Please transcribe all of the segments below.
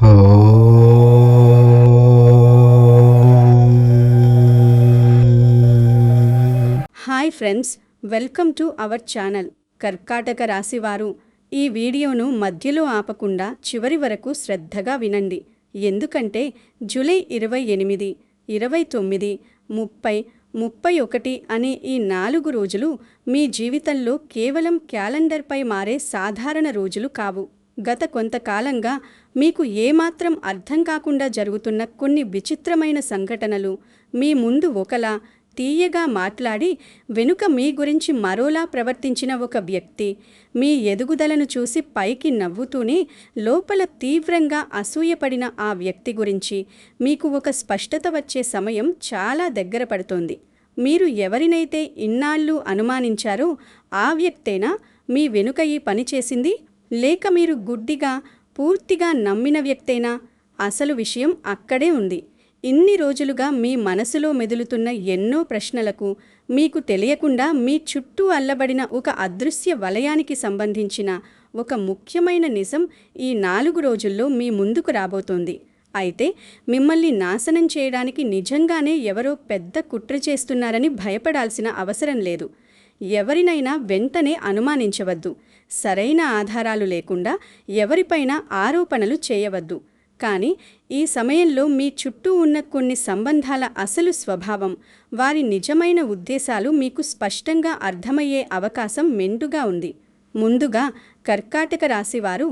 Hi friends, welcome to our channel. కర్కాటక రాశివారు ఈ వీడియోను మధ్యలో ఆపకుండా చివరి వరకు శ్రద్ధగా వినండి. ఎందుకంటే జూలై 28, 29, 30, 31 అనే ఈ 4 రోజులు మీ జీవితంలో కేవలం క్యాలెండర్పై మారే సాధారణ రోజులు కావు. గత కొంతకాలంగా మీకు ఏమాత్రం అర్థం కాకుండా జరుగుతున్న కొన్ని విచిత్రమైన సంఘటనలు మీ ముందు ఒకలా తీయగా మాట్లాడి వెనుక మీ గురించి మరోలా ప్రవర్తించిన ఒక వ్యక్తి మీ ఎదుగుదలను చూసి పైకి నవ్వుతూనే లోపల తీవ్రంగా అసూయపడిన ఆ వ్యక్తి గురించి మీకు ఒక స్పష్టత వచ్చే సమయం చాలా దగ్గర పడుతోంది. మీరు ఎవరినైతే ఇన్నాళ్ళు అనుమానించారో ఆ వ్యక్తేనా మీ వెనుక ఈ పని చేసింది? లేక మీరు గుడ్డిగా పూర్తిగా నమ్మిన వ్యక్తేనా? అసలు విషయం అక్కడే ఉంది. ఇన్ని రోజులుగా మీ మనసులో మెదులుతున్న ఎన్నో ప్రశ్నలకు మీకు తెలియకుండా మీ చుట్టూ అల్లబడిన ఒక అదృశ్య వలయానికి సంబంధించిన ఒక ముఖ్యమైన నిజం ఈ 4 రోజుల్లో మీ ముందుకు రాబోతోంది. అయితే మిమ్మల్ని నాశనం చేయడానికి నిజంగానే ఎవరో పెద్ద కుట్ర చేస్తున్నారని భయపడాల్సిన అవసరం లేదు. ఎవరినైనా వెంటనే అనుమానించవద్దు. సరైన ఆధారాలు లేకుండా ఎవరిపైన ఆరోపణలు చేయవద్దు. కానీ ఈ సమయంలో మీ చుట్టూ ఉన్న కొన్ని సంబంధాల అసలు స్వభావం, వారి నిజమైన ఉద్దేశాలు మీకు స్పష్టంగా అర్థమయ్యే అవకాశం మెండుగా ఉంది. ముందుగా కర్కాటక రాశివారు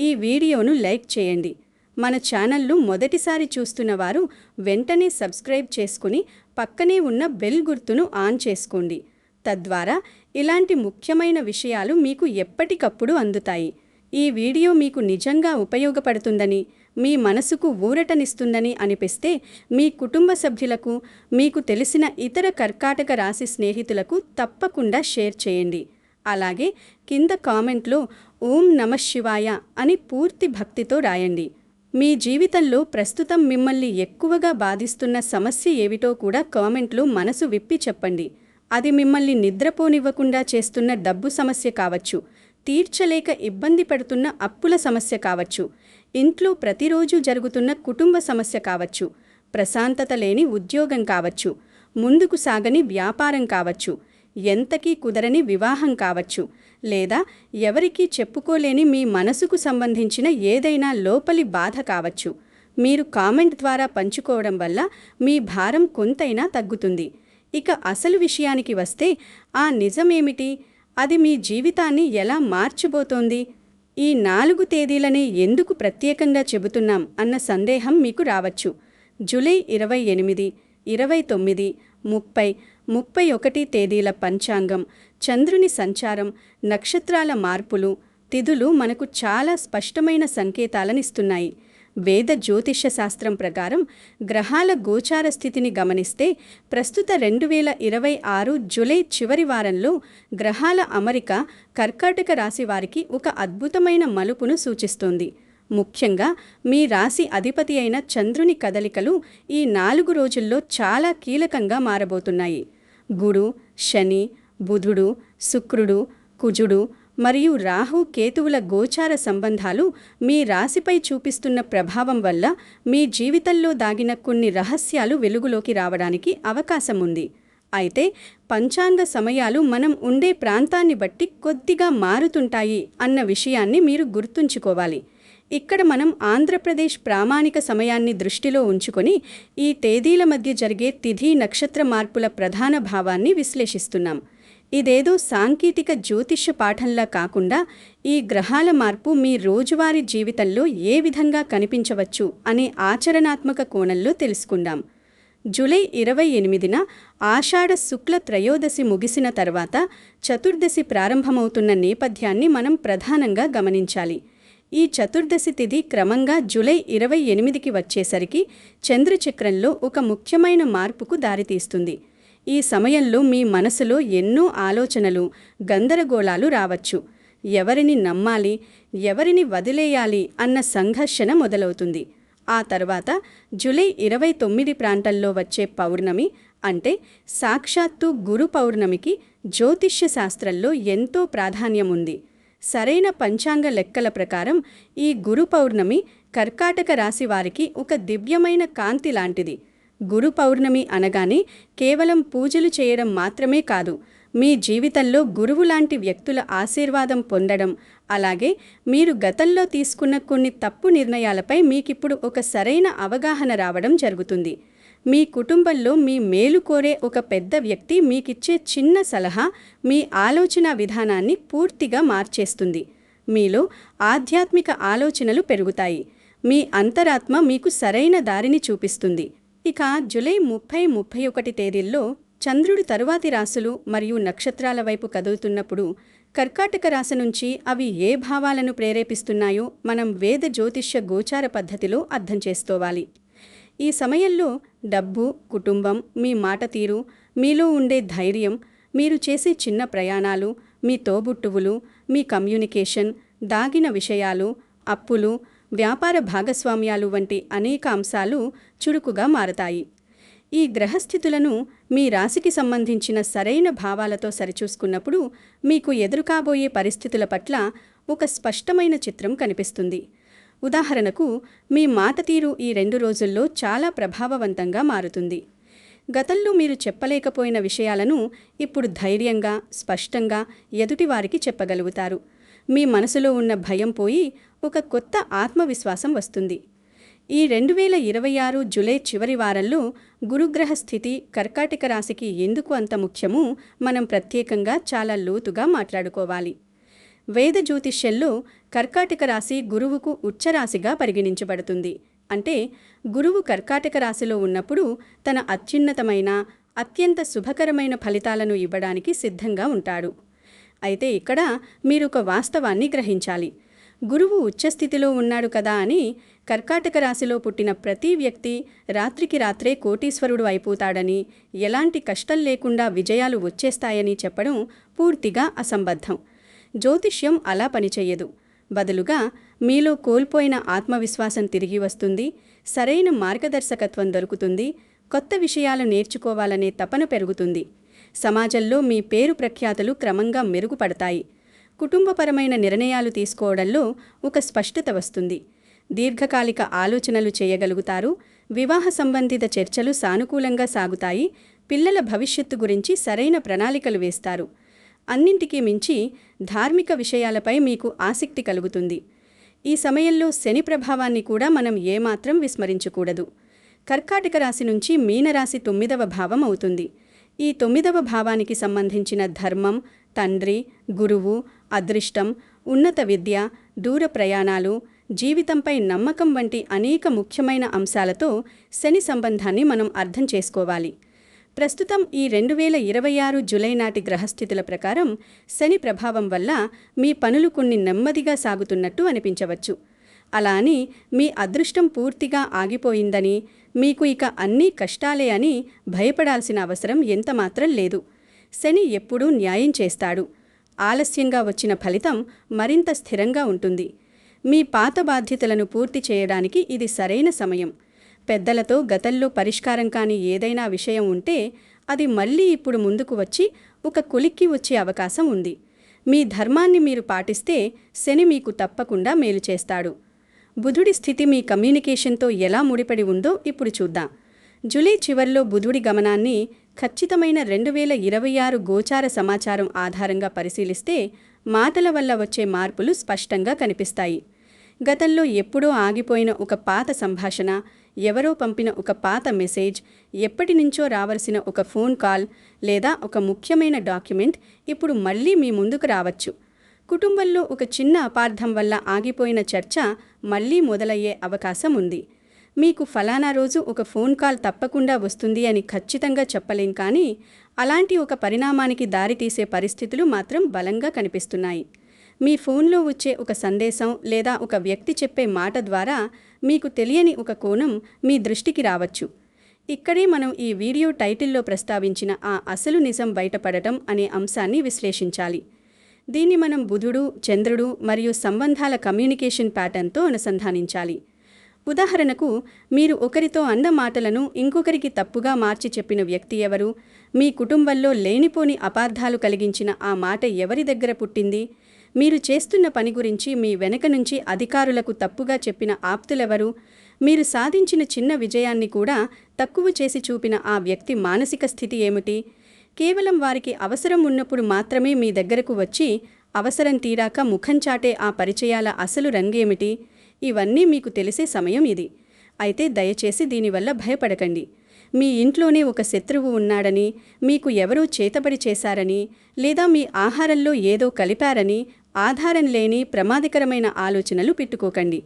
ఈ వీడియోను లైక్ చేయండి. మన ఛానల్ను మొదటిసారి చూస్తున్నవారు వెంటనే సబ్స్క్రైబ్ చేసుకుని పక్కనే ఉన్న బెల్ గుర్తును ఆన్ చేసుకోండి. తద్వారా ఇలాంటి ముఖ్యమైన విషయాలు మీకు ఎప్పటికప్పుడు అందుతాయి. ఈ వీడియో మీకు నిజంగా ఉపయోగపడుతుందని, మీ మనసుకు ఊరటనిస్తుందని అనిపిస్తే మీ కుటుంబ సభ్యులకు, మీకు తెలిసిన ఇతర కర్కాటక రాశి స్నేహితులకు తప్పకుండా షేర్ చేయండి. అలాగే కింద కామెంట్లో ఓం నమః శివాయ అని పూర్తి భక్తితో రాయండి. మీ జీవితంలో ప్రస్తుతం మిమ్మల్ని ఎక్కువగా బాధిస్తున్న సమస్య ఏమిటో కూడా కామెంట్లో మనసు విప్పి చెప్పండి. అది మిమ్మల్ని నిద్రపోనివ్వకుండా చేస్తున్న డబ్బు సమస్య కావచ్చు, తీర్చలేక ఇబ్బంది పడుతున్న అప్పుల సమస్య కావచ్చు, ఇంట్లో ప్రతిరోజు జరుగుతున్న కుటుంబ సమస్య కావచ్చు, ప్రశాంతత లేని ఉద్యోగం కావచ్చు, ముందుకు సాగని వ్యాపారం కావచ్చు, ఎంతకీ కుదరని వివాహం కావచ్చు, లేదా ఎవరికీ చెప్పుకోలేని మీ మనసుకు సంబంధించిన ఏదైనా లోపలి బాధ కావచ్చు. మీరు కామెంట్ ద్వారా పంచుకోవడం వల్ల మీ భారం కొంతైనా తగ్గుతుంది. ఇక అసలు విషయానికి వస్తే ఆ నిజమేమిటి? అది మీ జీవితాన్ని ఎలా మార్చబోతోంది? ఈ 4 తేదీలనే ఎందుకు ప్రత్యేకంగా చెబుతున్నాం అన్న సందేహం మీకు రావచ్చు. జూలై 28, 29, 30, 31 తేదీల పంచాంగం, చంద్రుని సంచారం, నక్షత్రాల మార్పులు, తిథులు మనకు చాలా స్పష్టమైన సంకేతాలనిస్తున్నాయి. వేద జ్యోతిష్య శాస్త్రం ప్రకారం గ్రహాల గోచార స్థితిని గమనిస్తే ప్రస్తుత 2026 జూలై చివరి వారంలో గ్రహాల అమరిక కర్కాటక రాశి వారికి ఒక అద్భుతమైన మలుపును సూచిస్తోంది. ముఖ్యంగా మీ రాశి అధిపతి అయిన చంద్రుని కదలికలు ఈ 4 రోజుల్లో చాలా కీలకంగా మారబోతున్నాయి. గురు, శని, బుధుడు, శుక్రుడు, కుజుడు మరియు రాహు, కేతువుల గోచార సంబంధాలు మీ రాశిపై చూపిస్తున్న ప్రభావం వల్ల మీ జీవితంలో దాగిన కొన్ని రహస్యాలు వెలుగులోకి రావడానికి అవకాశం ఉంది. అయితే పంచాంగ సమయాలు మనం ఉండే ప్రాంతాన్ని బట్టి కొద్దిగా మారుతుంటాయి అన్న విషయాన్ని మీరు గుర్తుంచుకోవాలి. ఇక్కడ మనం ఆంధ్రప్రదేశ్ ప్రామాణిక సమయాన్ని దృష్టిలో ఉంచుకొని ఈ తేదీల మధ్య జరిగే తిథి, నక్షత్ర మార్పుల ప్రధాన భావాన్ని విశ్లేషిస్తున్నాం. ఇదేదో సాంకేతిక జ్యోతిష్య పాఠంలా కాకుండా ఈ గ్రహాల మార్పు మీ రోజువారీ జీవితంలో ఏ విధంగా కనిపించవచ్చు అనే ఆచరణాత్మక కోణంలో తెలుసుకుందాం. జూలై 28న ఆషాఢ శుక్ల త్రయోదశి ముగిసిన తర్వాత చతుర్దశి ప్రారంభమవుతున్న నేపథ్యాన్ని మనం ప్రధానంగా గమనించాలి. ఈ చతుర్దశి తిథి క్రమంగా జూలై 28కి వచ్చేసరికి చంద్రచక్రంలో ఒక ముఖ్యమైన మార్పుకు దారితీస్తుంది. ఈ సమయంలో మీ మనసులో ఎన్నో ఆలోచనలు, గందరగోళాలు రావచ్చు. ఎవరిని నమ్మాలి, ఎవరిని వదిలేయాలి అన్న సంఘర్షణ మొదలవుతుంది. ఆ తర్వాత జూలై 29 ప్రాంతంలో వచ్చే పౌర్ణమి అంటే సాక్షాత్తు గురు పౌర్ణమికి జ్యోతిష్య శాస్త్రంలో ఎంతో ప్రాధాన్యం ఉంది. సరైన పంచాంగ లెక్కల ప్రకారం ఈ గురు పౌర్ణమి కర్కాటక రాశి వారికి ఒక దివ్యమైన కాంతి లాంటిది. గురు పౌర్ణమి అనగానే కేవలం పూజలు చేయడం మాత్రమే కాదు, మీ జీవితంలో గురువు లాంటి వ్యక్తుల ఆశీర్వాదం పొందడం, అలాగే మీరు గతంలో తీసుకున్న కొన్ని తప్పు నిర్ణయాలపై మీకిప్పుడు ఒక సరైన అవగాహన రావడం జరుగుతుంది. మీ కుటుంబంలో మీ మేలు కోరే ఒక పెద్ద వ్యక్తి మీకిచ్చే చిన్న సలహా మీ ఆలోచన విధానాన్ని పూర్తిగా మార్చేస్తుంది. మీలో ఆధ్యాత్మిక ఆలోచనలు పెరుగుతాయి. మీ అంతరాత్మ మీకు సరైన దారిని చూపిస్తుంది. ఇక జూలై 30-31 తేదీల్లో చంద్రుడు తరువాతి రాశులు మరియు నక్షత్రాల వైపు కదులుతున్నప్పుడు కర్కాటక రాశి నుంచి అవి ఏ భావాలను ప్రేరేపిస్తున్నాయో మనం వేద జ్యోతిష్య గోచార పద్ధతిలో అర్థం చేసుకోవాలి. ఈ సమయంలో డబ్బు, కుటుంబం, మీ మాట తీరు, మీలో ఉండే ధైర్యం, మీరు చేసే చిన్న ప్రయాణాలు, మీ తోబుట్టువులు, మీ కమ్యూనికేషన్, దాగిన విషయాలు, అప్పులు, వ్యాపార భాగస్వామ్యాలు వంటి అనేక అంశాలు చురుకుగా మారతాయి. ఈ గ్రహస్థితులను మీ రాశికి సంబంధించిన సరైన భావాలతో సరిచూసుకున్నప్పుడు మీకు ఎదురుకాబోయే పరిస్థితుల పట్ల ఒక స్పష్టమైన చిత్రం కనిపిస్తుంది. ఉదాహరణకు, మీ మాట తీరు ఈ 2 రోజుల్లో చాలా ప్రభావవంతంగా మారుతుంది. గతంలో మీరు చెప్పలేకపోయిన విషయాలను ఇప్పుడు ధైర్యంగా, స్పష్టంగా ఎదుటివారికి చెప్పగలుగుతారు. మీ మనసులో ఉన్న భయం పోయి ఒక కొత్త ఆత్మవిశ్వాసం వస్తుంది. ఈ 2026 జూలై చివరి వారంలో గురుగ్రహ స్థితి కర్కాటక రాశికి ఎందుకు అంత ముఖ్యమో మనం ప్రత్యేకంగా చాలా లోతుగా మాట్లాడుకోవాలి. వేద జ్యోతిష్యంలో కర్కాటక రాశి గురువుకు ఉచ్చరాశిగా పరిగణించబడుతుంది. అంటే గురువు కర్కాటక రాశిలో ఉన్నప్పుడు తన అత్యున్నతమైన, అత్యంత శుభకరమైన ఫలితాలను ఇవ్వడానికి సిద్ధంగా ఉంటాడు. అయితే ఇక్కడ మీరు ఒక వాస్తవాన్ని గ్రహించాలి. గురువు ఉచ్చస్థితిలో ఉన్నాడు కదా అని కర్కాటక రాశిలో పుట్టిన ప్రతి వ్యక్తి రాత్రికి రాత్రే కోటీశ్వరుడు అయిపోతాడని, ఎలాంటి కష్టం లేకుండా విజయాలు వచ్చేస్తాయని చెప్పడం పూర్తిగా అసంబద్ధం. జ్యోతిష్యం అలా పనిచేయదు. బదులుగా మీలో కోల్పోయిన ఆత్మవిశ్వాసం తిరిగి వస్తుంది, సరైన మార్గదర్శకత్వం దొరుకుతుంది, కొత్త విషయాలు నేర్చుకోవాలనే తపన పెరుగుతుంది. సమాజంలో మీ పేరు ప్రఖ్యాతులు క్రమంగా మెరుగుపడతాయి. కుటుంబపరమైన నిర్ణయాలు తీసుకోవడంలో ఒక స్పష్టత వస్తుంది. దీర్ఘకాలిక ఆలోచనలు చేయగలుగుతారు. వివాహ సంబంధిత చర్చలు సానుకూలంగా సాగుతాయి. పిల్లల భవిష్యత్తు గురించి సరైన ప్రణాళికలు వేస్తారు. అన్నింటికీ మించి ధార్మిక విషయాలపై మీకు ఆసక్తి కలుగుతుంది. ఈ సమయంలో శని ప్రభావాన్ని కూడా మనం ఏమాత్రం విస్మరించకూడదు. కర్కాటక రాశి నుంచి మీనరాశి 9వ భావం అవుతుంది. ఈ 9వ భావానికి సంబంధించిన ధర్మం, తండ్రి, గురువు, అదృష్టం, ఉన్నత విద్య, దూర ప్రయాణాలు, జీవితంపై నమ్మకం వంటి అనేక ముఖ్యమైన అంశాలతో శని సంబంధాన్ని మనం అర్థం చేసుకోవాలి. ప్రస్తుతం ఈ 2026 జూలై నాటి గ్రహస్థితుల ప్రకారం శని ప్రభావం వల్ల మీ పనులు కొన్ని నెమ్మదిగా సాగుతున్నట్టు అనిపించవచ్చు. అలా అని మీ అదృష్టం పూర్తిగా ఆగిపోయిందని, మీకు ఇక అన్నీ కష్టాలే అని భయపడాల్సిన అవసరం ఎంతమాత్రం లేదు. శని ఎప్పుడూ న్యాయం చేస్తాడు. ఆలస్యంగా వచ్చిన ఫలితం మరింత స్థిరంగా ఉంటుంది. మీ పాత బాధ్యతలను పూర్తి చేయడానికి ఇది సరైన సమయం. పెద్దలతో గతంలో పరిష్కారం కాని ఏదైనా విషయం ఉంటే అది మళ్ళీ ఇప్పుడు ముందుకు వచ్చి ఒక కొలిక్కి వచ్చే అవకాశం ఉంది. మీ ధర్మాన్ని మీరు పాటిస్తే శని మీకు తప్పకుండా మేలు చేస్తాడు. బుధుడి స్థితి మీ కమ్యూనికేషన్తో ఎలా ముడిపడి ఉందో ఇప్పుడు చూద్దాం. జూలై చివర్లో బుధుడి గమనాన్ని ఖచ్చితమైన 2026 గోచార సమాచారం ఆధారంగా పరిశీలిస్తే మాటల వల్ల వచ్చే మార్పులు స్పష్టంగా కనిపిస్తాయి. గతంలో ఎప్పుడో ఆగిపోయిన ఒక పాత సంభాషణ, ఎవరో పంపిన ఒక పాత మెసేజ్, ఎప్పటి నుంచో రావలసిన ఒక ఫోన్ కాల్ లేదా ఒక ముఖ్యమైన డాక్యుమెంట్ ఇప్పుడు మళ్ళీ మీ ముందుకు రావచ్చు. కుటుంబంలో ఒక చిన్న అపార్థం వల్ల ఆగిపోయిన చర్చ మళ్ళీ మొదలయ్యే అవకాశం ఉంది. మీకు ఫలానా రోజు ఒక ఫోన్ కాల్ తప్పకుండా వస్తుంది అని ఖచ్చితంగా చెప్పలేం, కానీ అలాంటి ఒక పరిణామానికి దారితీసే పరిస్థితులు మాత్రం బలంగా కనిపిస్తున్నాయి. మీ ఫోన్లో వచ్చే ఒక సందేశం లేదా ఒక వ్యక్తి చెప్పే మాట ద్వారా మీకు తెలియని ఒక కోణం మీ దృష్టికి రావచ్చు. ఇక్కడే మనం ఈ వీడియో టైటిల్లో ప్రస్తావించిన ఆ అసలు నిజం బయటపడటం అనే అంశాన్ని విశ్లేషించాలి. దీన్ని మనం బుధుడు, చంద్రుడు మరియు సంబంధాల కమ్యూనికేషన్ ప్యాటర్న్తో అనుసంధానించాలి. ఉదాహరణకు, మీరు ఒకరితో అన్న మాటలను ఇంకొకరికి తప్పుగా మార్చి చెప్పిన వ్యక్తి ఎవరు? మీ కుటుంబంలో లేనిపోని అపార్థాలు కలిగించిన ఆ మాట ఎవరి దగ్గర పుట్టింది? మీరు చేస్తున్న పని గురించి మీ వెనక నుంచి అధికారులకు తప్పుగా చెప్పిన ఆప్తులెవరు? మీరు సాధించిన చిన్న విజయాన్ని కూడా తక్కువ చేసి చూపిన ఆ వ్యక్తి మానసిక స్థితి ఏమిటి? కేవలం వారికి అవసరం ఉన్నప్పుడు మాత్రమే మీ దగ్గరకు వచ్చి అవసరం తీరాక ముఖం చాటే ఆ పరిచయాల అసలు రంగేమిటి? ఇవన్నీ మీకు తెలిసే సమయం ఇది. అయితే దయచేసి దీనివల్ల భయపడకండి. మీ ఇంట్లోనే ఒక శత్రువు ఉన్నాడని, మీకు ఎవరో చేతబడి చేశారని, లేదా మీ ఆహారంలో ఏదో కలిపారని ఆధారం లేని ప్రమాదకరమైన ఆలోచనలు పెట్టుకోకండి.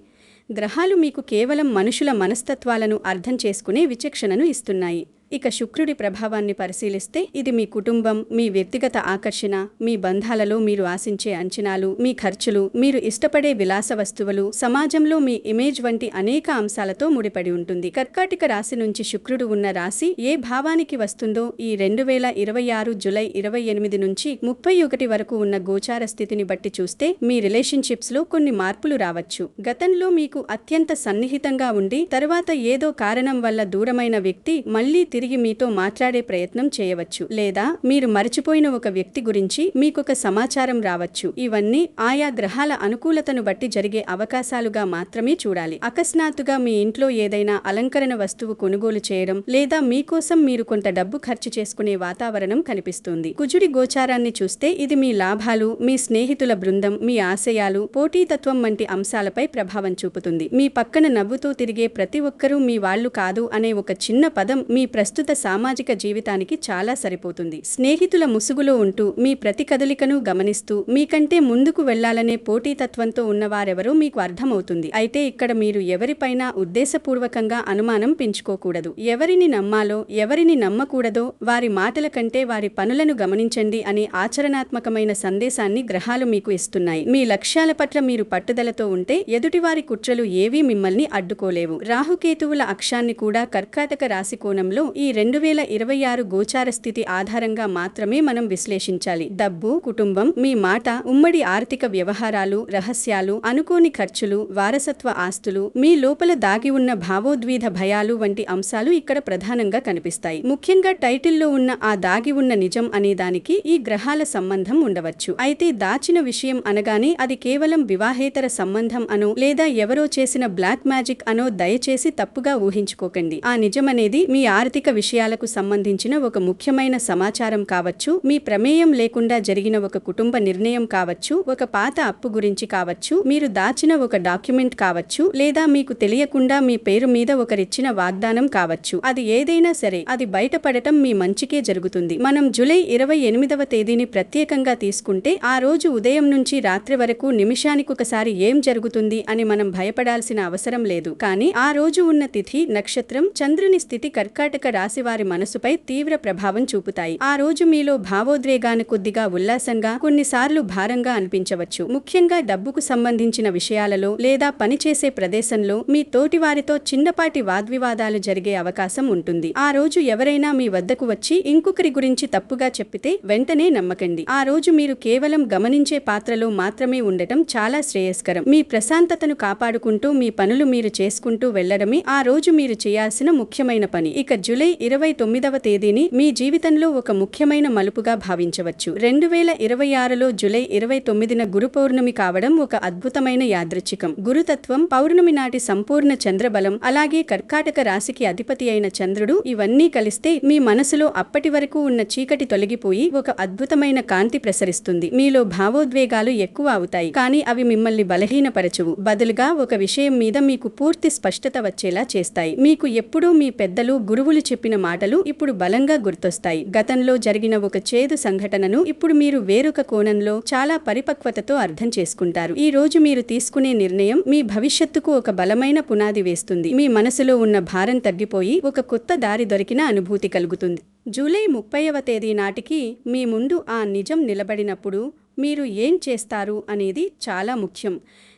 గ్రహాలు మీకు కేవలం మనుషుల మనస్తత్వాలను అర్థం చేసుకునే విచక్షణను ఇస్తున్నాయి. ఇక శుక్రుడి ప్రభావాన్ని పరిశీలిస్తే ఇది మీ కుటుంబం, మీ వ్యక్తిగత ఆకర్షణ, మీ బంధాలలో మీరు ఆశించే అంచనాలు, మీ ఖర్చులు, మీరు ఇష్టపడే విలాస వస్తువులు, సమాజంలో మీ ఇమేజ్ వంటి అనేక అంశాలతో ముడిపడి ఉంటుంది. కర్కాటక రాశి నుంచి శుక్రుడు ఉన్న రాశి ఏ భావానికి వస్తుందో ఈ 2026 జూలై 28 నుంచి 31 వరకు ఉన్న గోచార స్థితిని బట్టి చూస్తే మీ రిలేషన్షిప్స్లో కొన్ని మార్పులు రావచ్చు. గతంలో మీకు అత్యంత సన్నిహితంగా ఉండి తరువాత ఏదో కారణం వల్ల దూరమైన వ్యక్తి మళ్లీ తిరిగి మీతో మాట్లాడే ప్రయత్నం చేయవచ్చు. లేదా మీరు మరచిపోయిన ఒక వ్యక్తి గురించి మీకొక సమాచారం రావచ్చు. ఇవన్నీ ఆయా గ్రహాల అనుకూలతను బట్టి జరిగే అవకాశాలుగా మాత్రమే చూడాలి. అకస్మాత్తుగా మీ ఇంట్లో ఏదైనా అలంకరణ వస్తువు కొనుగోలు చేయడం, లేదా మీకోసం మీరు కొంత డబ్బు ఖర్చు చేసుకునే వాతావరణం కనిపిస్తుంది. కుజుడి గోచారాన్ని చూస్తే ఇది మీ లాభాలు, మీ స్నేహితుల బృందం, మీ ఆశయాలు, పోటీతత్వం వంటి అంశాలపై ప్రభావం చూపుతుంది. మీ పక్కన నవ్వుతూ తిరిగే ప్రతి ఒక్కరూ మీ వాళ్ళు కాదు అనే ఒక చిన్న పదం మీ ప్రస్తుత సామాజిక జీవితానికి చాలా సరిపోతుంది. స్నేహితుల ముసుగులో ఉంటూ మీ ప్రతి కదలికను గమనిస్తూ మీకంటే ముందుకు వెళ్లాలనే పోటీతత్వంతో ఉన్నవారెవరో మీకు అర్థమవుతుంది. అయితే ఇక్కడ మీరు ఎవరిపైనా ఉద్దేశపూర్వకంగా అనుమానం పెంచుకోకూడదు. ఎవరిని నమ్మాలో ఎవరిని నమ్మకూడదో వారి మాటల కంటే వారి పనులను గమనించండి అనే ఆచరణాత్మకమైన సందేశాన్ని గ్రహాలు మీకు ఇస్తున్నాయి. మీ లక్ష్యాల పట్ల మీరు పట్టుదలతో ఉంటే ఎదుటివారి కుట్రలు ఏవీ మిమ్మల్ని అడ్డుకోలేవు. రాహుకేతువుల అక్షాన్ని కూడా కర్కాటక రాశి కోణంలో ఈ 2026 గోచార స్థితి ఆధారంగా మాత్రమే మనం విశ్లేషించాలి. డబ్బు, కుటుంబం, మీ మాట, ఉమ్మడి ఆర్థిక వ్యవహారాలు, రహస్యాలు, అనుకోని ఖర్చులు, వారసత్వ ఆస్తులు, మీ లోపల దాగి ఉన్న భావోద్వేధ భయాలు వంటి అంశాలు ఇక్కడ ప్రధానంగా కనిపిస్తాయి. ముఖ్యంగా టైటిల్లో ఉన్న ఆ దాగి ఉన్న నిజం అనేదానికి ఈ గ్రహాల సంబంధం ఉండవచ్చు. అయితే దాచిన విషయం అనగానే అది కేవలం వివాహేతర సంబంధం అనో లేదా ఎవరో చేసిన బ్లాక్ మ్యాజిక్ అనో దయచేసి తప్పుగా ఊహించుకోకండి. ఆ నిజమనేది మీ ఆర్థిక విషయాలకు సంబంధించిన ఒక ముఖ్యమైన సమాచారం కావచ్చు, మీ ప్రమేయం లేకుండా జరిగిన ఒక కుటుంబ నిర్ణయం కావచ్చు, ఒక పాత అప్పు గురించి కావచ్చు, మీరు దాచిన ఒక డాక్యుమెంట్ కావచ్చు, లేదా మీకు తెలియకుండా మీ పేరు మీద ఒకరిచ్చిన వాగ్దానం కావచ్చు. అది ఏదైనా సరే అది బయటపడటం మీ మంచికే జరుగుతుంది. మనం జూలై 28వ తేదీని ప్రత్యేకంగా తీసుకుంటే ఆ రోజు ఉదయం నుంచి రాత్రి వరకు నిమిషానికొకసారి ఏం జరుగుతుంది అని మనం భయపడాల్సిన అవసరం లేదు. కానీ ఆ రోజు ఉన్న తిథి, నక్షత్రం, చంద్రుని స్థితి కర్కాటక రాశి వారి మనసుపై తీవ్ర ప్రభావం చూపుతాయి. ఆ రోజు మీలో భావోద్వేగాన్ని కొద్దిగా ఉల్లాసంగా, కొన్నిసార్లు భారంగా అనిపించవచ్చు. ముఖ్యంగా డబ్బుకు సంబంధించిన విషయాలలో లేదా పనిచేసే ప్రదేశంలో మీ తోటివారితో చిన్నపాటి వాగ్వివాదాలు జరిగే అవకాశం ఉంటుంది. ఆ రోజు ఎవరైనా మీ వద్దకు వచ్చి ఇంకొకరి గురించి తప్పుగా చెప్పితే వెంటనే నమ్మకండి. ఆ రోజు మీరు కేవలం గమనించే పాత్రలో మాత్రమే ఉండటం చాలా శ్రేయస్కరం. మీ ప్రశాంతతను కాపాడుకుంటూ మీ పనులు మీరు చేసుకుంటూ వెళ్లడమే ఆ రోజు మీరు చేయాల్సిన ముఖ్యమైన పని. ఇక జూలై 29వ తేదీని మీ జీవితంలో ఒక ముఖ్యమైన మలుపుగా భావించవచ్చు. 2026లో జూలై 29న గురు పౌర్ణమి కావడం ఒక అద్భుతమైన యాదృచ్ఛికం. గురుతత్వం, పౌర్ణమి నాటి సంపూర్ణ చంద్రబలం, అలాగే కర్కాటక రాశికి అధిపతి అయిన చంద్రుడు ఇవన్నీ కలిస్తే మీ మనసులో అప్పటి వరకు ఉన్న చీకటి తొలగిపోయి ఒక అద్భుతమైన కాంతి ప్రసరిస్తుంది. మీలో భావోద్వేగాలు ఎక్కువ అవుతాయి, కానీ అవి మిమ్మల్ని బలహీనపరచవు. బదులుగా ఒక విషయం మీద మీకు పూర్తి స్పష్టత వచ్చేలా చేస్తాయి. మీకు ఎప్పుడూ మీ పెద్దలు, గురువులు చెప్పిన మాటలు ఇప్పుడు బలంగా గుర్తొస్తాయి. గతంలో జరిగిన ఒక చేదు సంఘటనను ఇప్పుడు మీరు వేరొక కోణంలో చాలా పరిపక్వతతో అర్థం చేసుకుంటారు. ఈ రోజు మీరు తీసుకునే నిర్ణయం మీ భవిష్యత్తుకు ఒక బలమైన పునాది వేస్తుంది. మీ మనసులో ఉన్న భారం తగ్గిపోయి ఒక కొత్త దారి దొరికిన అనుభూతి కలుగుతుంది. జూలై 30వ తేదీ నాటికి మీ ముందు ఆ నిజం నిలబడినప్పుడు మీరు ఏం చేస్తారు అనేది చాలా ముఖ్యం.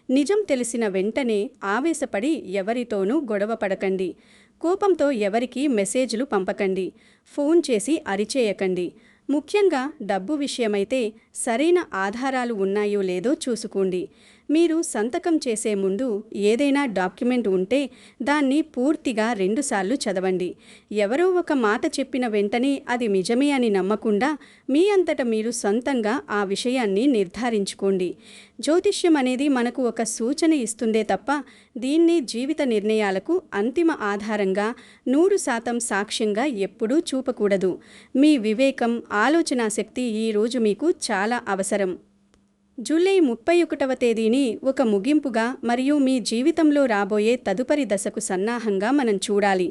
నిజం తెలిసిన వెంటనే ఆవేశపడి ఎవరితోనూ గొడవ పడకండి. కోపంతో ఎవరికీ మెసేజ్లు పంపకండి. ఫోన్ చేసి అరిచేయకండి. ముఖ్యంగా డబ్బు విషయమైతే సరైన ఆధారాలు ఉన్నాయో లేదో చూసుకోండి. మీరు సంతకం చేసే ముందు ఏదైనా డాక్యుమెంట్ ఉంటే దాన్ని పూర్తిగా 2 సార్లు చదవండి. ఎవరో ఒక మాట చెప్పిన వెంటనే అది నిజమే అని నమ్మకుండా మీ అంతట మీరు సొంతంగా ఆ విషయాన్ని నిర్ధారించుకోండి. జ్యోతిష్యం అనేది మనకు ఒక సూచన ఇస్తుందే తప్ప దీన్ని జీవిత నిర్ణయాలకు అంతిమ ఆధారంగా 100% సాక్ష్యంగా ఎప్పుడూ చూపకూడదు. మీ వివేకం, ఆలోచనా శక్తి ఈరోజు మీకు చాలా అవసరం. జూలై 31వ తేదీని ఒక ముగింపుగా మరియు మీ జీవితంలో రాబోయే తదుపరి దశకు సన్నాహంగా మనం చూడాలి.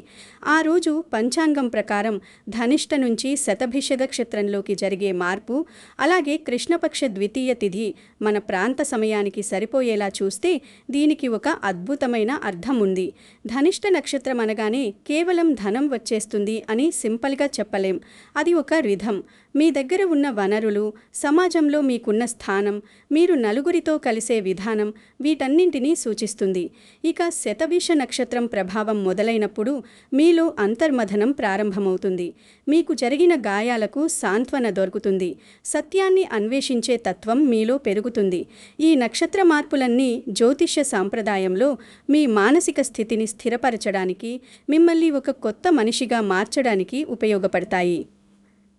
ఆ రోజు పంచాంగం ప్రకారం ధనిష్ట నుంచి శతభిష నక్షత్రంలోకి జరిగే మార్పు, అలాగే కృష్ణపక్ష ద్వితీయ తిథి మన ప్రాంత సమయానికి సరిపోయేలా చూస్తే దీనికి ఒక అద్భుతమైన అర్థం ఉంది. ధనిష్ట నక్షత్రం అనగానే కేవలం ధనం వచ్చేస్తుంది అని సింపుల్గా చెప్పలేం. అది ఒక రిథం. మీ దగ్గర ఉన్న వనరులు, సమాజంలో మీకున్న స్థానం, మీరు నలుగురితో కలిసే విధానం, వీటన్నింటినీ సూచిస్తుంది. ఇక శతభిష నక్షత్రం ప్రభావం మొదలైనప్పుడు మీలో అంతర్మథనం ప్రారంభమవుతుంది. మీకు జరిగిన గాయాలకు సాంత్వన దొరుకుతుంది. సత్యాన్ని అన్వేషించే తత్వం మీలో పెరుగుతుంది. ఈ నక్షత్ర మార్పులన్నీ జ్యోతిష్య సాంప్రదాయంలో మీ మానసిక స్థితిని స్థిరపరచడానికి, మిమ్మల్ని ఒక కొత్త మనిషిగా మార్చడానికి ఉపయోగపడతాయి.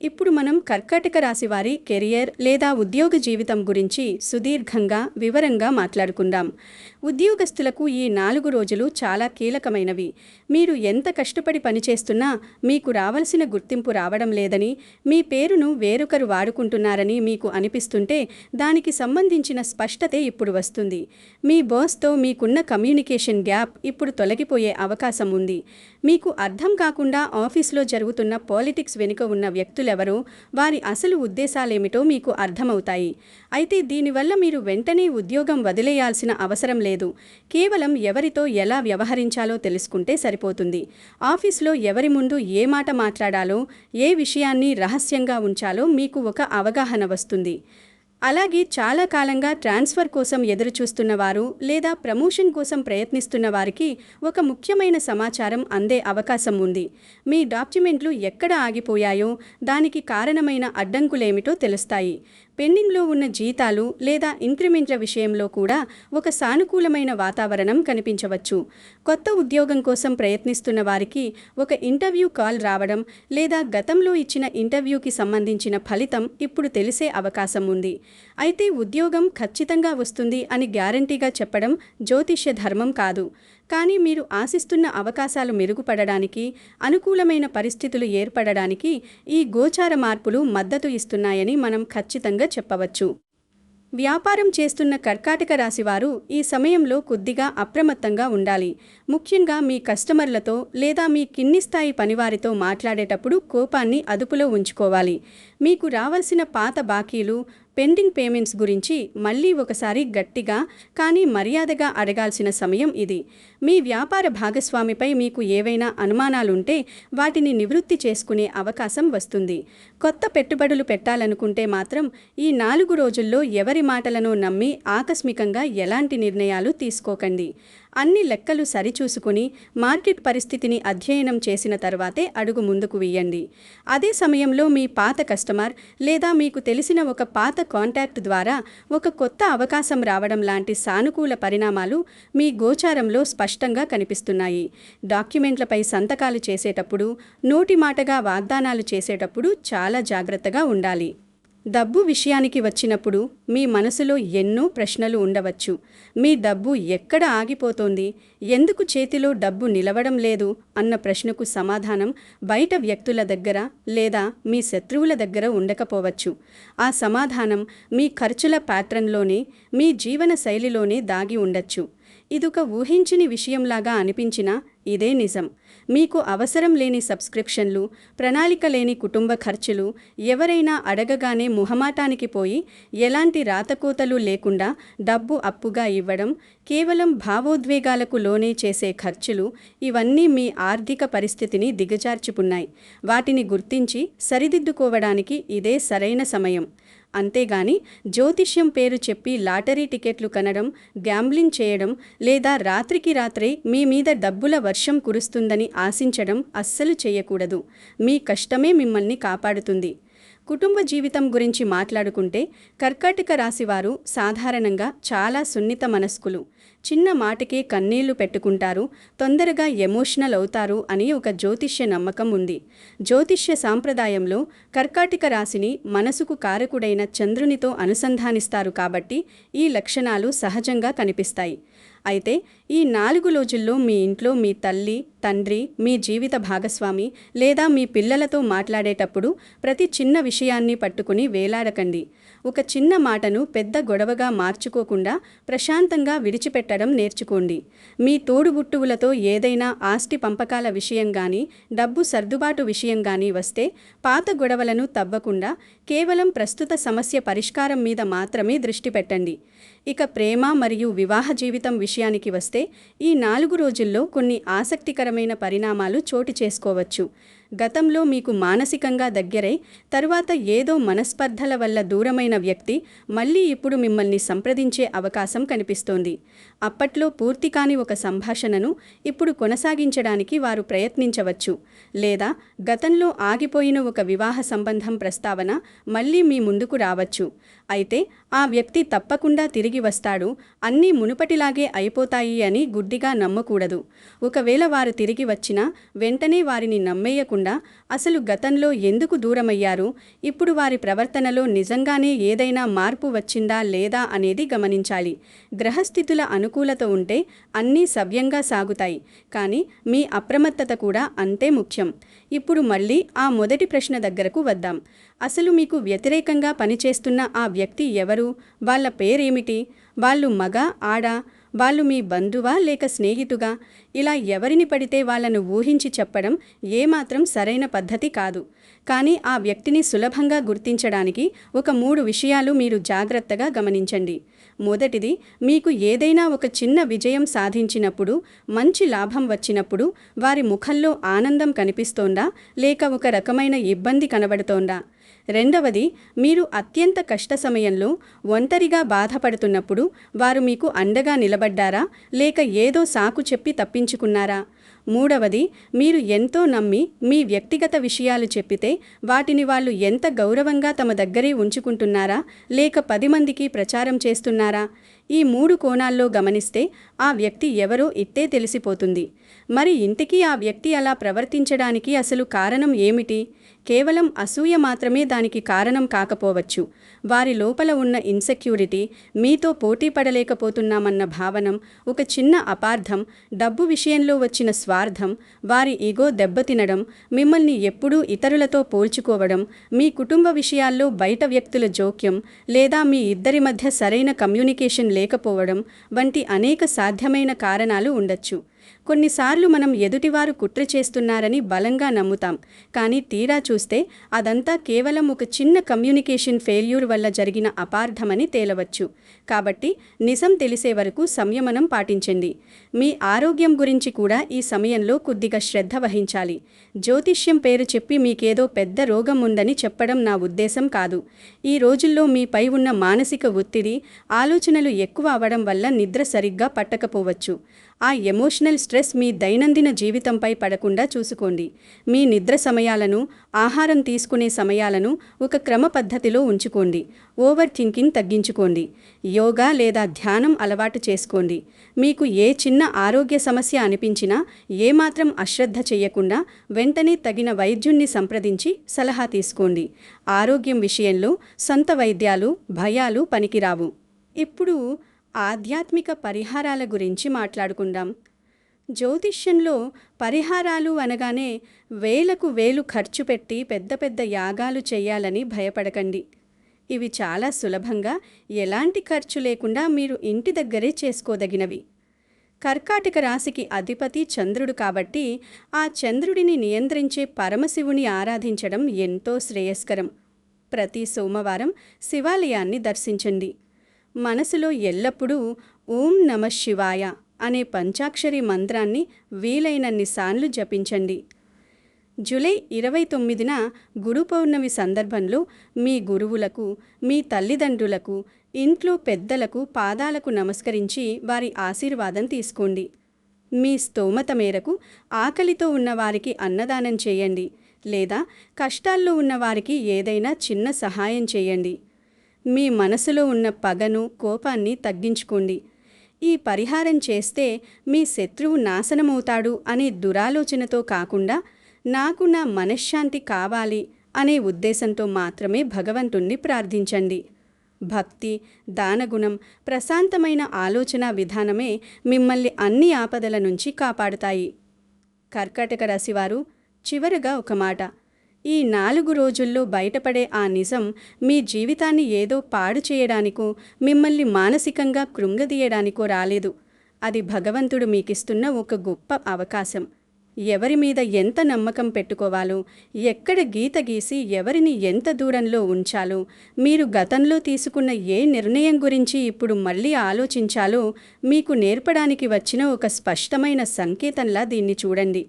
ఇప్పుడు మనం కర్కాటక రాశి వారి కెరియర్ లేదా ఉద్యోగ జీవితం గురించి సుదీర్ఘంగా, వివరంగా మాట్లాడుకుందాం. ఉద్యోగస్తులకు ఈ 4 రోజులు చాలా కీలకమైనవి. మీరు ఎంత కష్టపడి పనిచేస్తున్నా మీకు రావాల్సిన గుర్తింపు రావడం లేదని, మీ పేరును వేరొకరు వాడుకుంటున్నారని మీకు అనిపిస్తుంటే దానికి సంబంధించిన స్పష్టతే ఇప్పుడు వస్తుంది. మీ బాస్తో మీకున్న కమ్యూనికేషన్ గ్యాప్ ఇప్పుడు తొలగిపోయే అవకాశం ఉంది. మీకు అర్థం కాకుండా ఆఫీస్లో జరుగుతున్న పాలిటిక్స్ వెనుక ఉన్న వ్యక్తులెవరో, వారి అసలు ఉద్దేశాలేమిటో మీకు అర్థమవుతాయి. అయితే దీనివల్ల మీరు వెంటనే ఉద్యోగం వదిలేయాల్సిన అవసరం లేదు. కేవలం ఎవరితో ఎలా వ్యవహరించాలో తెలుసుకుంటే సరిపోతుంది. ఆఫీస్లో ఎవరి ముందు ఏ మాట మాట్లాడాలో, ఏ విషయాన్ని రహస్యంగా ఉంచాలో మీకు ఒక అవగాహన వస్తుంది. అలాగే చాలా కాలంగా ట్రాన్స్ఫర్ కోసం ఎదురుచూస్తున్న వారు లేదా ప్రమోషన్ కోసం ప్రయత్నిస్తున్న వారికి ఒక ముఖ్యమైన సమాచారం అందే అవకాశం ఉంది. మీ డాక్యుమెంట్లు ఎక్కడ ఆగిపోయాయో, దానికి కారణమైన అడ్డంకులేమిటో తెలుస్తాయి. పెండింగ్లో ఉన్న జీతాలు లేదా ఇంక్రిమెంట్ల విషయంలో కూడా ఒక సానుకూలమైన వాతావరణం కనిపించవచ్చు. కొత్త ఉద్యోగం కోసం ప్రయత్నిస్తున్న వారికి ఒక ఇంటర్వ్యూ కాల్ రావడం లేదా గతంలో ఇచ్చిన ఇంటర్వ్యూకి సంబంధించిన ఫలితం ఇప్పుడు తెలిసే అవకాశం ఉంది. అయితే ఉద్యోగం ఖచ్చితంగా వస్తుంది అని గ్యారంటీగా చెప్పడం జ్యోతిష్య ధర్మం కాదు. కానీ మీరు ఆశిస్తున్న అవకాశాలు మెరుగుపడడానికి, అనుకూలమైన పరిస్థితులు ఏర్పడడానికి ఈ గోచార మార్పులు మద్దతు ఇస్తున్నాయని మనం ఖచ్చితంగా చెప్పవచ్చు. వ్యాపారం చేస్తున్న కర్కాటక రాశివారు ఈ సమయంలో కొద్దిగా అప్రమత్తంగా ఉండాలి. ముఖ్యంగా మీ కస్టమర్లతో లేదా మీ కింది స్థాయి పనివారితో మాట్లాడేటప్పుడు కోపాన్ని అదుపులో ఉంచుకోవాలి. మీకు రావాల్సిన పాత బాకీలు, పెండింగ్ పేమెంట్స్ గురించి మళ్ళీ ఒకసారి గట్టిగా కానీ మర్యాదగా అడగాల్సిన సమయం ఇది. మీ వ్యాపార భాగస్వామిపై మీకు ఏవైనా అనుమానాలుంటే వాటిని నివృత్తి చేసుకునే అవకాశం వస్తుంది. కొత్త పెట్టుబడులు పెట్టాలనుకుంటే మాత్రం ఈ 4 రోజుల్లో ఎవరి మాటలను నమ్మి ఆకస్మికంగా ఎలాంటి నిర్ణయాలు తీసుకోకండి. అన్ని లెక్కలు సరిచూసుకుని మార్కెట్ పరిస్థితిని అధ్యయనం చేసిన తర్వాతే అడుగు ముందుకు వేయండి. అదే సమయంలో మీ పాత కస్టమర్ లేదా మీకు తెలిసిన ఒక పాత కాంటాక్ట్ ద్వారా ఒక కొత్త అవకాశం రావడం లాంటి సానుకూల పరిణామాలు మీ గోచారంలో స్పష్టంగా కనిపిస్తున్నాయి. డాక్యుమెంట్లపై సంతకాలు చేసేటప్పుడు, నోటి మాటగా వాగ్దానాలు చేసేటప్పుడు చాలా జాగ్రత్తగా ఉండాలి. డబ్బు విషయానికి వచ్చినప్పుడు మీ మనసులో ఎన్నో ప్రశ్నలు ఉండవచ్చు. మీ డబ్బు ఎక్కడ ఆగిపోతోంది, ఎందుకు చేతిలో డబ్బు నిలవడం లేదు అన్న ప్రశ్నకు సమాధానం బయట వ్యక్తుల దగ్గర లేదా మీ శత్రువుల దగ్గర ఉండకపోవచ్చు. ఆ సమాధానం మీ ఖర్చుల ప్యాటర్న్లోనే, మీ జీవన శైలిలోనే దాగి ఉండొచ్చు. ఇదొక ఊహించని విషయంలాగా అనిపించినా ఇదే నిజం. మీకు అవసరం లేని సబ్స్క్రిప్షన్లు, ప్రణాళిక లేని కుటుంబ ఖర్చులు, ఎవరైనా అడగగానే మొహమాటానికి పోయి ఎలాంటి రాతకోతలు లేకుండా డబ్బు అప్పుగా ఇవ్వడం, కేవలం భావోద్వేగాలకు లోనే చేసే ఖర్చులు, ఇవన్నీ మీ ఆర్థిక పరిస్థితిని దిగజార్చుకున్నాయి. వాటిని గుర్తించి సరిదిద్దుకోవడానికి ఇదే సరైన సమయం. అంతేగాని జ్యోతిష్యం పేరు చెప్పి లాటరీ టికెట్లు కనడం, గ్యాంబ్లింగ్ చేయడం లేదా రాత్రికి రాత్రే మీ మీద డబ్బుల వర్షం కురుస్తుందని ఆశించడం అస్సలు చేయకూడదు. మీ కష్టమే మిమ్మల్ని కాపాడుతుంది. కుటుంబ జీవితం గురించి మాట్లాడుకుంటే కర్కాటక రాశివారు సాధారణంగా చాలా సున్నిత మనస్కులు. చిన్న మాటకే కన్నీళ్లు పెట్టుకుంటారు, తొందరగా ఎమోషనల్ అవుతారు అని ఒక జ్యోతిష్య నమ్మకం ఉంది. జ్యోతిష్య సాంప్రదాయంలో కర్కాటక రాశిని మనసుకు కారకుడైన చంద్రునితో అనుసంధానిస్తారు కాబట్టి ఈ లక్షణాలు సహజంగా కనిపిస్తాయి. అయితే ఈ 4 రోజుల్లో మీ ఇంట్లో మీ తల్లి, తండ్రి, మీ జీవిత భాగస్వామి లేదా మీ పిల్లలతో మాట్లాడేటప్పుడు ప్రతి చిన్న విషయాన్ని పట్టుకుని వేలాడకండి. ఒక చిన్న మాటను పెద్ద గొడవగా మార్చుకోకుండా ప్రశాంతంగా విడిచిపెట్టడం నేర్చుకోండి. మీ తోడుబుట్టువులతో ఏదైనా ఆస్తి పంపకాల విషయం గానీ, డబ్బు సర్దుబాటు విషయం గానీ వస్తే పాత గొడవలను తవ్వకుండా కేవలం ప్రస్తుత సమస్య పరిష్కారం మీద మాత్రమే దృష్టి పెట్టండి. ఇక ప్రేమ మరియు వివాహ జీవితం విషయానికి వస్తే ఈ 4 రోజుల్లో కొన్ని ఆసక్తికరమైన పరిణామాలు చోటు చేసుకోవచ్చు. గతంలో మీకు మానసికంగా దగ్గరై తరువాత ఏదో మనస్పర్ధల వల్ల దూరమైన వ్యక్తి మళ్ళీ ఇప్పుడు మిమ్మల్ని సంప్రదించే అవకాశం కనిపిస్తోంది. అప్పట్లో పూర్తి కాని ఒక సంభాషణను ఇప్పుడు కొనసాగించడానికి వారు ప్రయత్నించవచ్చు. లేదా గతంలో ఆగిపోయిన ఒక వివాహ సంబంధం ప్రస్తావన మళ్ళీ మీ ముందుకు రావచ్చు. అయితే ఆ వ్యక్తి తప్పకుండా తిరిగి వస్తాడు, అన్నీ మునుపటిలాగే అయిపోతాయి అని గుడ్డిగా నమ్మకూడదు. ఒకవేళ వారు తిరిగి వచ్చినా వెంటనే వారిని నమ్మేయకుండా అసలు గతంలో ఎందుకు దూరమయ్యారు, ఇప్పుడు వారి ప్రవర్తనలో నిజంగానే ఏదైనా మార్పు వచ్చిందా లేదా అనేది గమనించాలి. గ్రహస్థితుల అనుకూలత ఉంటే అన్నీ సవ్యంగా సాగుతాయి, కానీ మీ అప్రమత్తత కూడా అంతే ముఖ్యం. ఇప్పుడు మళ్ళీ ఆ మొదటి ప్రశ్న దగ్గరకు వద్దాం. అసలు మీకు వ్యతిరేకంగా పనిచేస్తున్న ఆ వ్యక్తి ఎవరు? వాళ్ళ పేరేమిటి? వాళ్ళు మగ, ఆడ? వాళ్ళు మీ బంధువా లేక స్నేహితుగా? ఇలా ఎవరిని పడితే వాళ్ళను ఊహించి చెప్పడం ఏమాత్రం సరైన పద్ధతి కాదు. కానీ ఆ వ్యక్తిని సులభంగా గుర్తించడానికి ఒక 3 విషయాలు మీరు జాగ్రత్తగా గమనించండి. మొదటిది, మీకు ఏదైనా ఒక చిన్న విజయం సాధించినప్పుడు, మంచి లాభం వచ్చినప్పుడు వారి ముఖంలో ఆనందం కనిపిస్తోందా లేక ఒక రకమైన ఇబ్బంది కనబడుతోందా? రెండవది, మీరు అత్యంత కష్ట సమయంలో ఒంటరిగా బాధపడుతున్నప్పుడు వారు మీకు అండగా నిలబడ్డారా లేక ఏదో సాకు చెప్పి తప్పించుకున్నారా? మూడవది, మీరు ఎంతో నమ్మి మీ వ్యక్తిగత విషయాలు చెప్పితే వాటిని వాళ్ళు ఎంత గౌరవంగా తమ దగ్గరే ఉంచుకుంటున్నారా లేక 10 మందికి ప్రచారం చేస్తున్నారా? ఈ 3 కోణాల్లో గమనిస్తే ఆ వ్యక్తి ఎవరో ఇట్టే తెలిసిపోతుంది. మరి ఇంతకీ ఆ వ్యక్తి అలా ప్రవర్తించడానికి అసలు కారణం ఏమిటి? కేవలం అసూయ మాత్రమే దానికి కారణం కాకపోవచ్చు. వారి లోపల ఉన్న ఇన్సెక్యూరిటీ, మీతో పోటీ పడలేకపోతున్నామన్న భావనం, ఒక చిన్న అపార్థం, డబ్బు విషయంలో వచ్చిన స్వార్థం, వారి ఈగో దెబ్బతినడం, మిమ్మల్ని ఎప్పుడూ ఇతరులతో పోల్చుకోవడం, మీ కుటుంబ విషయాల్లో బయట వ్యక్తుల జోక్యం, లేదా మీ ఇద్దరి మధ్య సరైన కమ్యూనికేషన్ లేకపోవడం వంటి అనేక సాధ్యమైన కారణాలు ఉండొచ్చు. కొన్నిసార్లు మనం ఎదుటివారు కుట్ర చేస్తున్నారని బలంగా నమ్ముతాం, కానీ తీరా చూస్తే అదంతా కేవలం ఒక చిన్న కమ్యూనికేషన్ ఫెయిల్యూర్ వల్ల జరిగిన అపార్థమని తేలవచ్చు. కాబట్టి నిజం తెలిసే వరకు సంయమనం పాటించండి. మీ ఆరోగ్యం గురించి కూడా ఈ సమయంలో కొద్దిగా శ్రద్ధ వహించాలి. జ్యోతిష్యం పేరు చెప్పి మీకేదో పెద్ద రోగం ఉందని చెప్పడం నా ఉద్దేశం కాదు. ఈ రోజుల్లో మీపై ఉన్న మానసిక ఒత్తిడి, ఆలోచనలు ఎక్కువ అవడం వల్ల నిద్ర సరిగ్గా పట్టకపోవచ్చు. ఆ ఎమోషనల్ స్ట్రెస్ మీ దైనందిన జీవితంపై పడకుండా చూసుకోండి. మీ నిద్ర సమయాలను, ఆహారం తీసుకునే సమయాలను ఒక క్రమ పద్ధతిలో ఉంచుకోండి. ఓవర్ థింకింగ్ తగ్గించుకోండి. యోగా లేదా ధ్యానం అలవాటు చేసుకోండి. మీకు ఏ చిన్న ఆరోగ్య సమస్య అనిపించినా ఏమాత్రం అశ్రద్ధ చేయకుండా వెంటనే తగిన వైద్యుణ్ణి సంప్రదించి సలహా తీసుకోండి. ఆరోగ్యం విషయంలో సొంత వైద్యాలు, భయాలు పనికిరావు. ఇప్పుడు ఆధ్యాత్మిక పరిహారాల గురించి మాట్లాడుకుందాం. జ్యోతిష్యంలో పరిహారాలు అనగానే వేలకు వేలు ఖర్చు పెట్టి పెద్ద పెద్ద యాగాలు చేయాలని భయపడకండి. ఇవి చాలా సులభంగా, ఎలాంటి ఖర్చు లేకుండా మీరు ఇంటి దగ్గరే చేసుకోదగినవి. కర్కాటక రాశికి అధిపతి చంద్రుడు కాబట్టి ఆ చంద్రుడిని నియంత్రించే పరమశివుని ఆరాధించడం ఎంతో శ్రేయస్కరం. ప్రతి సోమవారం శివాలయాన్ని దర్శించండి. మనసులో ఎల్లప్పుడూ ఓం నమః శివాయ అనే పంచాక్షరి మంత్రాన్ని వీలైనన్ని సార్లు జపించండి. జూలై 29న గురు పౌర్ణమి సందర్భంలో మీ గురువులకు, మీ తల్లిదండ్రులకు, ఇంట్లో పెద్దలకు పాదాలకు నమస్కరించి వారి ఆశీర్వాదం తీసుకోండి. మీ స్తోమత మేరకు ఆకలితో ఉన్నవారికి అన్నదానం చేయండి. లేదా కష్టాల్లో ఉన్నవారికి ఏదైనా చిన్న సహాయం చేయండి. మీ మనసులో ఉన్న పగను, కోపాన్ని తగ్గించుకోండి. ఈ పరిహారం చేస్తే మీ శత్రువు నాశనమవుతాడు అనే దురాలోచనతో కాకుండా నాకు నా మనశ్శాంతి కావాలి అనే ఉద్దేశంతో మాత్రమే భగవంతుణ్ణి ప్రార్థించండి. భక్తి, దానగుణం, ప్రశాంతమైన ఆలోచన విధానమే మిమ్మల్ని అన్ని ఆపదల నుంచి కాపాడుతాయి. కర్కాటక రాశివారు, చివరగా ఒక మాట. ఈ 4 రోజుల్లో బయటపడే ఆ నిజం మీ జీవితాన్ని ఏదో పాడు చేయడానికో, మిమ్మల్ని మానసికంగా కృంగదీయడానికో రాలేదు. అది భగవంతుడు మీకిస్తున్న ఒక గొప్ప అవకాశం. ఎవరి మీద ఎంత నమ్మకం పెట్టుకోవాలో, ఎక్కడ గీత గీసి ఎవరిని ఎంత దూరంలో ఉంచాలో, మీరు గతంలో తీసుకున్న ఏ నిర్ణయం గురించి ఇప్పుడు మళ్ళీ ఆలోచించాలో మీకు నేర్పడానికి వచ్చిన ఒక స్పష్టమైన సంకేతంలా దీన్ని చూడండి.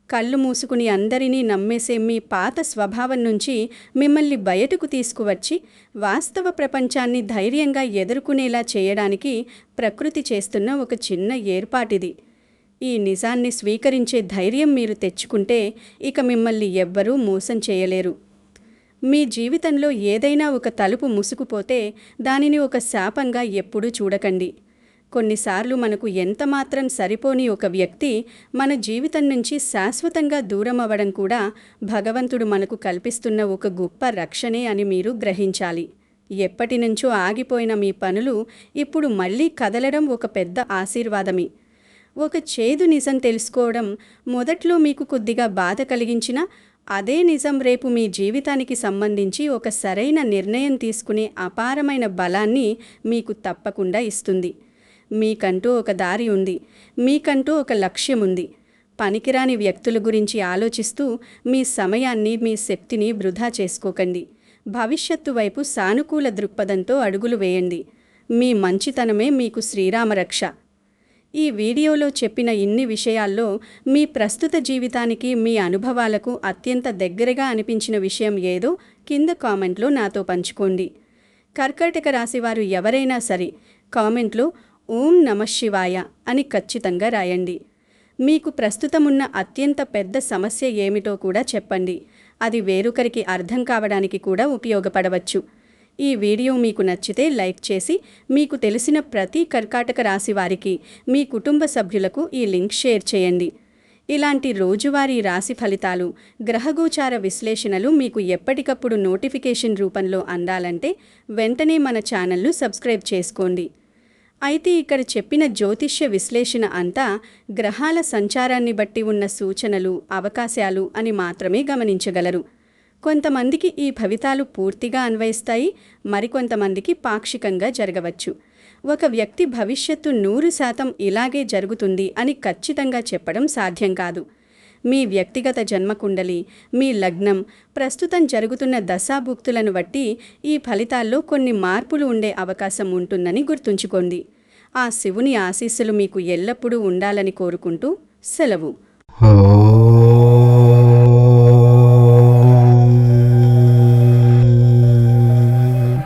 కళ్ళు మూసుకుని అందరినీ నమ్మేసే మీ పాత స్వభావం నుంచి మిమ్మల్ని బయటకు తీసుకువచ్చి వాస్తవ ప్రపంచాన్ని ధైర్యంగా ఎదుర్కొనేలా చేయడానికి ప్రకృతి చేస్తున్న ఒక చిన్న ఏర్పాటిది. ఈ నిజాన్ని స్వీకరించే ధైర్యం మీరు తెచ్చుకుంటే ఇక మిమ్మల్ని ఎవ్వరూ మోసం చేయలేరు. మీ జీవితంలో ఏదైనా ఒక తలుపు మూసుకుపోతే దానిని ఒక శాపంగా ఎప్పుడూ చూడకండి. కొన్నిసార్లు మనకు ఎంతమాత్రం సరిపోని ఒక వ్యక్తి మన జీవితం నుంచి శాశ్వతంగా దూరం అవ్వడం కూడా భగవంతుడు మనకు కల్పిస్తున్న ఒక గొప్ప రక్షణే అని మీరు గ్రహించాలి. ఎప్పటినుంచో ఆగిపోయిన మీ పనులు ఇప్పుడు మళ్ళీ కదలడం ఒక పెద్ద ఆశీర్వాదమే. ఒక చేదు నిజం తెలుసుకోవడం మొదట్లో మీకు కొద్దిగా బాధ కలిగించినా, అదే నిజం రేపు మీ జీవితానికి సంబంధించి ఒక సరైన నిర్ణయం తీసుకునే అపారమైన బలాన్ని మీకు తప్పకుండా ఇస్తుంది. మీకంటూ ఒక దారి ఉంది. మీకంటూ ఒక లక్ష్యం ఉంది. పనికిరాని వ్యక్తుల గురించి ఆలోచిస్తూ మీ సమయాన్ని, మీ శక్తిని వృధా చేసుకోకండి. భవిష్యత్తు వైపు సానుకూల దృక్పథంతో అడుగులు వేయండి. మీ మంచితనమే మీకు శ్రీరామరక్ష. ఈ వీడియోలో చెప్పిన ఇన్ని విషయాల్లో మీ ప్రస్తుత జీవితానికి, మీ అనుభవాలకు అత్యంత దగ్గరగా అనిపించిన విషయం ఏదో కింద కామెంట్లో నాతో పంచుకోండి. కర్కాటక రాశివారు ఎవరైనా సరే కామెంట్లో ఓం నమఃశివాయ అని ఖచ్చితంగా రాయండి. మీకు ప్రస్తుతమున్న అత్యంత పెద్ద సమస్య ఏమిటో కూడా చెప్పండి. అది వేరొకరికి అర్థం కావడానికి కూడా ఉపయోగపడవచ్చు. ఈ వీడియో మీకు నచ్చితే లైక్ చేసి మీకు తెలిసిన ప్రతి కర్కాటక రాశి వారికి, మీ కుటుంబ సభ్యులకు ఈ లింక్ షేర్ చేయండి. ఇలాంటి రోజువారీ రాశి ఫలితాలు, గ్రహగోచార విశ్లేషణలు మీకు ఎప్పటికప్పుడు నోటిఫికేషన్ రూపంలో అందాలంటే వెంటనే మన ఛానల్ను సబ్స్క్రైబ్ చేసుకోండి. అయితే ఇక్కడ చెప్పిన జ్యోతిష్య విశ్లేషణ అంతా గ్రహాల సంచారాన్ని బట్టి ఉన్న సూచనలు, అవకాశాలు అని మాత్రమే గమనించగలరు. కొంతమందికి ఈ ఫలితాలు పూర్తిగా అన్వయిస్తాయి, మరికొంతమందికి పాక్షికంగా జరగవచ్చు. ఒక వ్యక్తి భవిష్యత్తు 100% ఇలాగే జరుగుతుంది అని ఖచ్చితంగా చెప్పడం సాధ్యం కాదు. మీ వ్యక్తిగత జన్మకుండలి, మీ లగ్నం, ప్రస్తుతం జరుగుతున్న దశాభుక్తులను బట్టి ఈ ఫలితాల్లో కొన్ని మార్పులు ఉండే అవకాశం ఉంటుందని గుర్తుంచుకోండి. ఆ శివుని ఆశీస్సులు మీకు ఎల్లప్పుడూ ఉండాలని కోరుకుంటూ సెలవు.